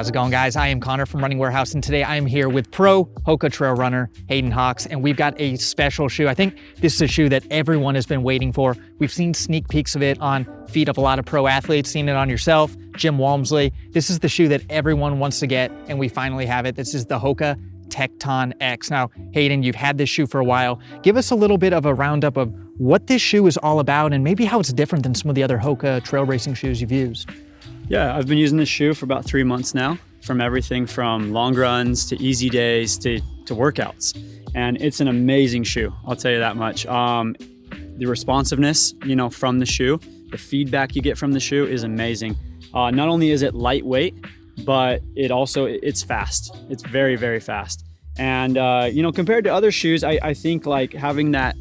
How's it going, guys? I am Connor from Running Warehouse, and today I am here with pro HOKA trail runner Hayden Hawks, and we've got a special shoe. I think this is a shoe that everyone has been waiting for. We've seen sneak peeks of it on feet of a lot of pro athletes, seen it on yourself, Jim Walmsley. This is the shoe that everyone wants to get, and we finally have it. This is the HOKA Tecton X. Now, Hayden, you've had this shoe for a while. Give us a little bit of a roundup of what this shoe is all about and maybe how it's different than some of the other HOKA trail racing shoes you've used. Yeah, I've been using this shoe for about 3 months now, from everything from long runs to easy days to workouts. And it's an amazing shoe, I'll tell you that much. The responsiveness, from the shoe, the feedback you get from the shoe is amazing. Not only is it lightweight, but it's fast. It's very, very fast. And, compared to other shoes, I think like having that,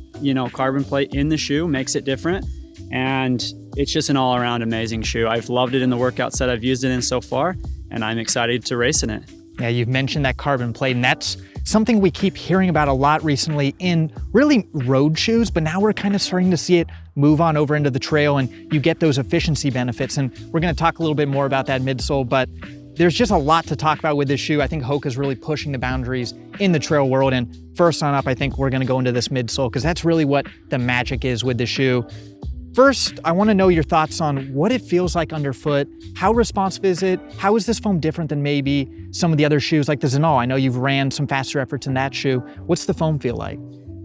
carbon plate in the shoe makes it different. And it's just an all-around amazing shoe. I've loved it in the workouts that I've used it in so far, and I'm excited to race in it. Yeah, you've mentioned that carbon plate, and that's something we keep hearing about a lot recently in really road shoes, but now we're kind of starting to see it move on over into the trail, and you get those efficiency benefits. And we're going to talk a little bit more about that midsole, but there's just a lot to talk about with this shoe. I think HOKA's really pushing the boundaries in the trail world. And first on up, I think we're going to go into this midsole because that's really what the magic is with the shoe. First, I want to know your thoughts on what it feels like underfoot. How responsive is it? How is this foam different than maybe some of the other shoes like the Outsole? I know you've ran some faster efforts in that shoe. What's the foam feel like?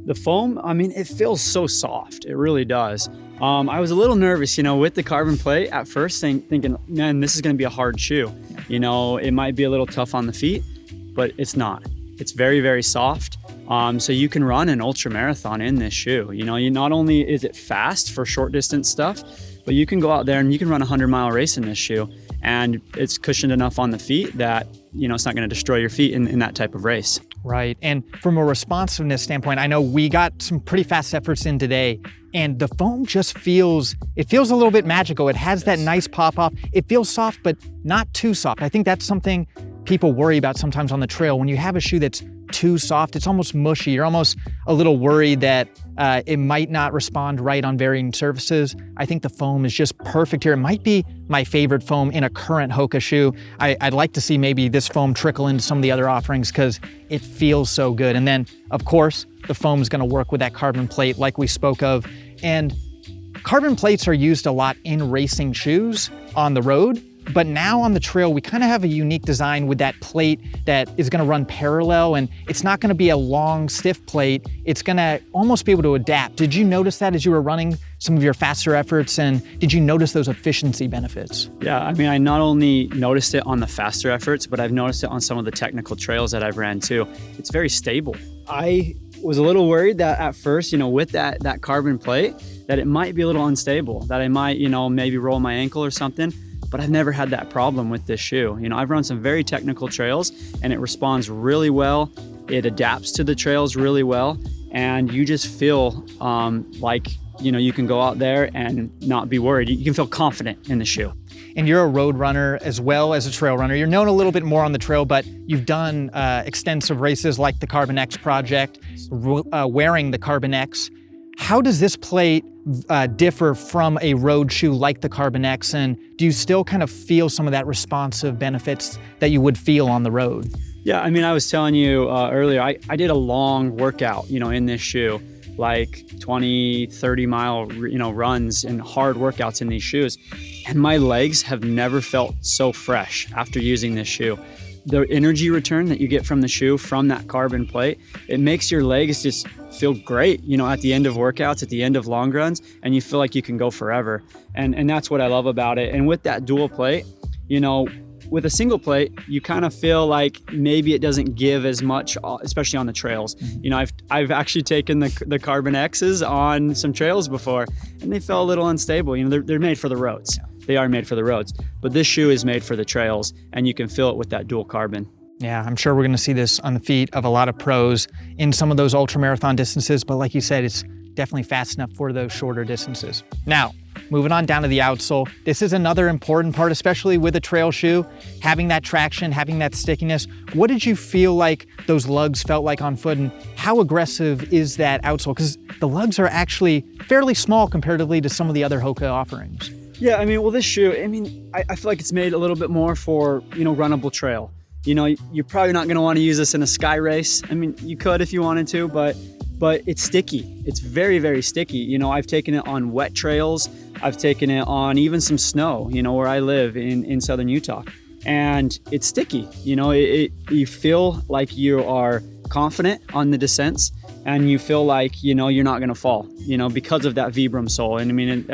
The foam, it feels so soft. It really does. I was a little nervous, with the carbon plate at first, thinking, man, this is going to be a hard shoe. It might be a little tough on the feet, but it's not. It's very, very soft. So you can run an ultra marathon in this shoe. Not only is it fast for short distance stuff, but you can go out there and you can run a 100-mile race in this shoe. And it's cushioned enough on the feet that, it's not going to destroy your feet in that type of race. Right. And from a responsiveness standpoint, I know we got some pretty fast efforts in today, and the foam just feels a little bit magical. It has that nice pop off. It feels soft, but not too soft. I think that's something people worry about sometimes on the trail. When you have a shoe that's too soft, it's almost mushy. You're almost a little worried that it might not respond right on varying surfaces. I think the foam is just perfect here. It might be my favorite foam in a current HOKA shoe. I'd like to see maybe this foam trickle into some of the other offerings because it feels so good. And then, of course, the foam is going to work with that carbon plate like we spoke of. And carbon plates are used a lot in racing shoes on the road. But now on the trail, we kind of have a unique design with that plate that is going to run parallel, and it's not going to be a long, stiff plate. It's going to almost be able to adapt. Did you notice that as you were running some of your faster efforts, and did you notice those efficiency benefits? Yeah, I not only noticed it on the faster efforts, but I've noticed it on some of the technical trails that I've ran too. It's very stable. I was a little worried that at first, with that carbon plate, that it might be a little unstable, that I might, maybe roll my ankle or something. But I've never had that problem with this shoe. I've run some very technical trails and it responds really well. It adapts to the trails really well. And you just feel like, you can go out there and not be worried. You can feel confident in the shoe. And you're a road runner as well as a trail runner. You're known a little bit more on the trail, but you've done extensive races like the Carbon X project, wearing the Carbon X. How does this plate differ from a road shoe like the Carbon X, and do you still kind of feel some of that responsive benefits that you would feel on the road? Yeah, I was telling you earlier, I did a long workout, in this shoe, like 20, 30 mile, runs and hard workouts in these shoes. And my legs have never felt so fresh after using this shoe. The energy return that you get from the shoe, from that carbon plate, it makes your legs just feel great, at the end of workouts, at the end of long runs, and you feel like you can go forever. And that's what I love about it. And with that dual plate, with a single plate, you kind of feel like maybe it doesn't give as much, especially on the trails. I've actually taken the Carbon X's on some trails before, and they felt a little unstable. They're made for the roads. They are made for the roads, but this shoe is made for the trails, and you can feel it with that dual carbon. Yeah, I'm sure we're going to see this on the feet of a lot of pros in some of those ultra marathon distances, but like you said, it's definitely fast enough for those shorter distances. Now, moving on down to the outsole, this is another important part, especially with a trail shoe, having that traction, having that stickiness. What did you feel like those lugs felt like on foot, and how aggressive is that outsole? Because the lugs are actually fairly small comparatively to some of the other HOKA offerings. Yeah, I mean, well, this shoe, I mean, I feel like it's made a little bit more for, runnable trail. You're probably not going to want to use this in a sky race. I mean, you could if you wanted to, but it's sticky. It's very, very sticky. I've taken it on wet trails. I've taken it on even some snow, where I live in southern Utah. And it's sticky. You feel like you are confident on the descents, and you feel like, you're not going to fall, because of that vibram sole. And I mean,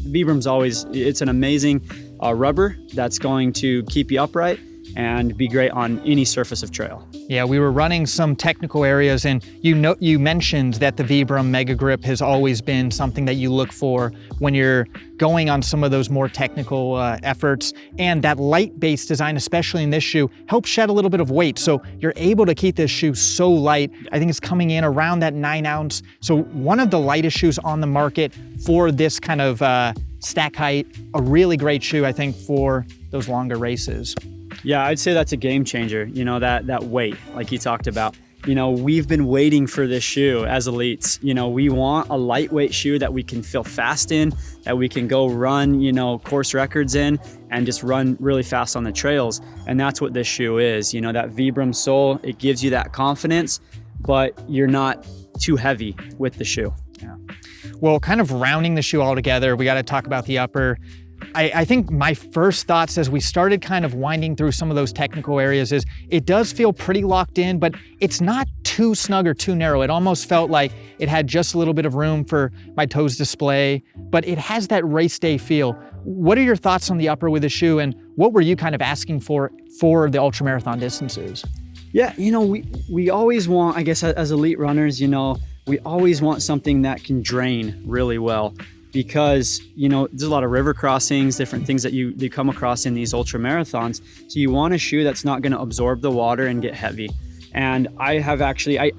vibram's it's an amazing rubber that's going to keep you upright and be great on any surface of trail. Yeah, we were running some technical areas, and you mentioned that the Vibram Mega Grip has always been something that you look for when you're going on some of those more technical efforts. And that light-based design, especially in this shoe, helps shed a little bit of weight. So you're able to keep this shoe so light. I think it's coming in around that 9 ounce. So one of the lightest shoes on the market for this kind of stack height. A really great shoe, I think, for those longer races. Yeah, I'd say that's a game changer, that weight, like you talked about. We've been waiting for this shoe as elites. We want a lightweight shoe that we can feel fast in, that we can go run, course records in, and just run really fast on the trails. And that's what this shoe is. That Vibram sole, it gives you that confidence, but you're not too heavy with the shoe. Yeah. Well, kind of rounding the shoe all together, we got to talk about the upper. I think my first thoughts as we started kind of winding through some of those technical areas is it does feel pretty locked in, but it's not too snug or too narrow. It almost felt like it had just a little bit of room for my toes display, but it has that race day feel. What are your thoughts on the upper with the shoe, and what were you kind of asking for the ultramarathon distances? Yeah, we always want, I guess, as elite runners, we always want something that can drain really well. Because, there's a lot of river crossings, different things that you come across in these ultra marathons. So you want a shoe that's not going to absorb the water and get heavy. And I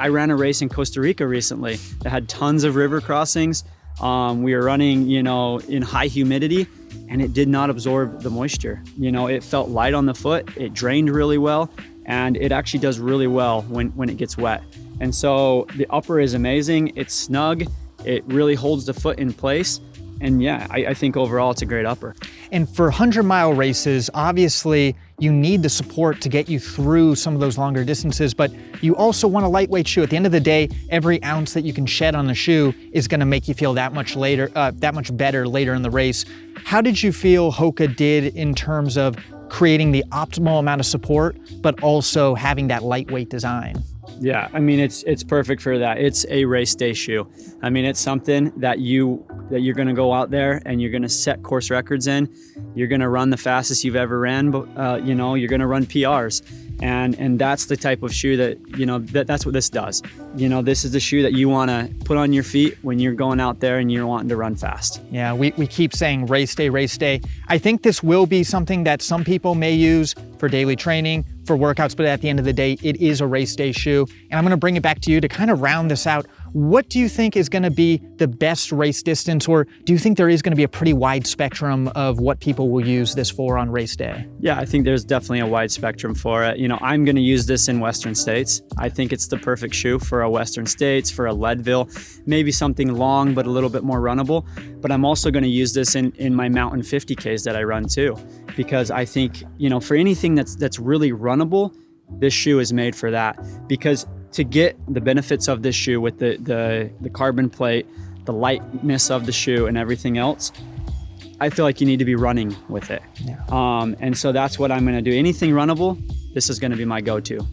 ran a race in Costa Rica recently that had tons of river crossings. We were running, in high humidity, and it did not absorb the moisture. It felt light on the foot, it drained really well, and it actually does really well when it gets wet. And so the upper is amazing, it's snug, it really holds the foot in place. And yeah, I think overall it's a great upper. And for 100-mile races, obviously you need the support to get you through some of those longer distances, but you also want a lightweight shoe. At the end of the day, every ounce that you can shed on the shoe is gonna make you feel that much better later in the race. How did you feel HOKA did in terms of creating the optimal amount of support, but also having that lightweight design? Yeah, I mean, it's perfect for that. It's a race day shoe. I mean, it's something that you're going to go out there and you're going to set course records in. You're going to run the fastest you've ever ran, but you're going to run PRs. And that's the type of shoe that, that's what this does. This is the shoe that you want to put on your feet when you're going out there and you're wanting to run fast. Yeah, we keep saying race day, race day. I think this will be something that some people may use for daily training, for workouts, but at the end of the day, it is a race day shoe. And I'm gonna bring it back to you to kind of round this out. What do you think is gonna be the best race distance, or do you think there is gonna be a pretty wide spectrum of what people will use this for on race day? Yeah, I think there's definitely a wide spectrum for it. I'm gonna use this in Western states. I think it's the perfect shoe for a Western states, for a Leadville, maybe something long, but a little bit more runnable. But I'm also gonna use this in my mountain 50Ks that I run too. Because I think, for anything that's really runnable, this shoe is made for that. Because to get the benefits of this shoe with the carbon plate, the lightness of the shoe and everything else, I feel like you need to be running with it. Yeah. And so that's what I'm gonna do. Anything runnable, this is gonna be my go-to.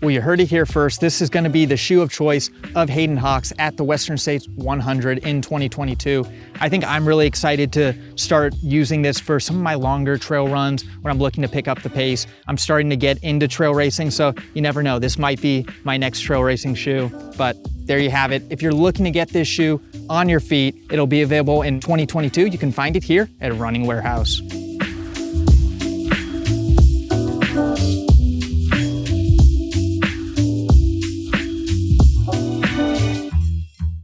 Well, you heard it here first. This is going to be the shoe of choice of Hayden Hawks at the Western States 100 in 2022. I think I'm really excited to start using this for some of my longer trail runs when I'm looking to pick up the pace. I'm starting to get into trail racing, so you never know. This might be my next trail racing shoe, but there you have it. If you're looking to get this shoe on your feet, it'll be available in 2022. You can find it here at Running Warehouse.